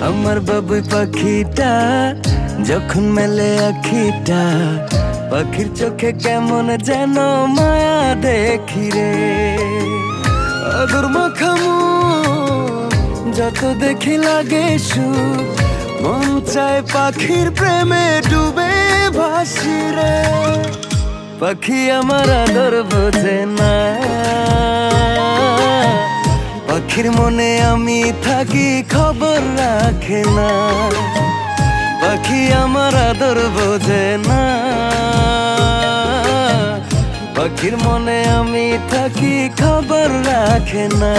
আমার বাবুই পাখিটা যখন মেলে আখিটা, পাখির চোখে কেমন যেন মায়া দেখি রে। আদর মাখামু যত দেখি লাগে সুখ, মন চায় পাখির প্রেমে ডুবে ভাসি রে। পাখি আমার আদর বোঝে না, পাখির মনে আমি থাকি খবর রাখে না। পাখি আমার আদর বোঝে না, পাখির মনে আমি থাকি খবর রাখে না।